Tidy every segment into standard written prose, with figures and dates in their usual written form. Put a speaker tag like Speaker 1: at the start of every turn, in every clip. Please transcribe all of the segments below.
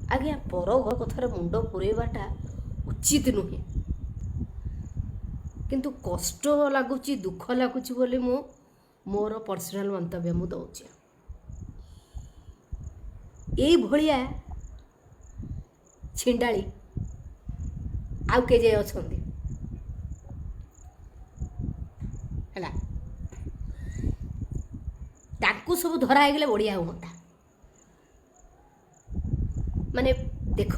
Speaker 1: आज्ञा पर घर कथार मुंड पुरेवाटा उचित नुहे, किंतु कष्ट लगुच दुख लगुच बोली मु मोर पर्सनाल मंतव्य मु दौचे। यही भलिया छिंडाली आउ के जे अछंती हैला, ताकू सब धरा हो गले बढ़िया होता। माने देख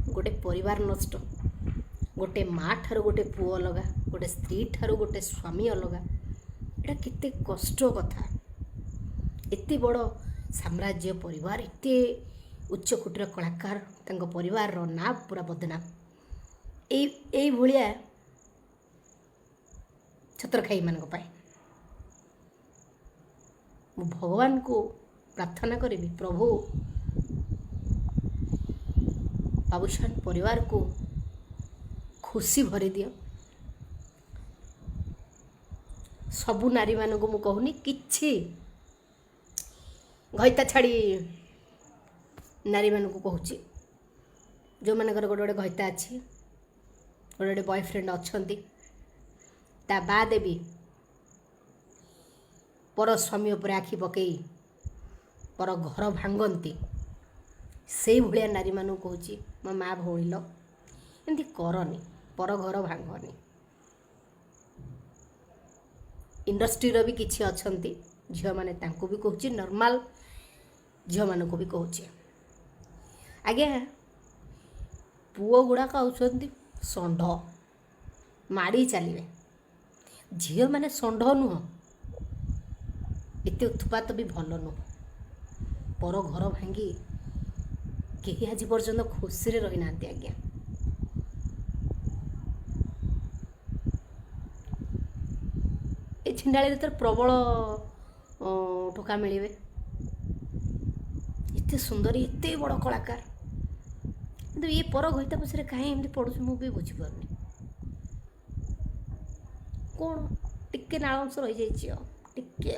Speaker 1: गोटे परिवार नष्ट, गोटे माँ ठार गोटे पुओ अलगा, गोटे स्त्री ठार गोटे स्वामी अलगा, एटा केते कष्ट कथा। एते बड़ साम्राज्य परिवार, एते उच्च कोटीर कलाकार, तांको परिवार रो ना पूरा बदनाम। एई भलिया छत्रखाई मानक पाए मु भगवान को प्रार्थना करी, प्रभु बाबूशान परिवार को खुशी भरी दियो। सबु नारी मान को मु कहूनी किछि घईता छाड़ी नारी मान को कहूची, जो मानकर गोटे गोटे घईता अच्छी, गोटे गोटे बॉयफ्रेंड अच्छी, ता बाद भी पर स्वामी उपर आखि पकई पर घर भांगती, से भाया नारी मान कहूँ मो माँ भौणी लो एमती करनी, पर घर भांगनी। इंडस्ट्री भी किसी अच्छा झील मैंने भी कहूँ, नॉर्मल झील मान को भी कहूँ आज्ञा पुओ गुड़ाक आउछंती षंढ माड़ी चलिए, झील मैंने षंढ नुह, एते उत्पात भी भल नुह। पर घर भांगी कहीं आज पर्यंत खुशी रे रही ना आज्ञा। ये छिंडाली तो प्रबल ठोका मिले, एते सुंदर एते बड़ कलाकार, किंतु ये पर घईता पछरे कहीं एमती पड़ुछ मु भी बुझी पारनी। कौन टिके नाल अंश रही जाइए टिके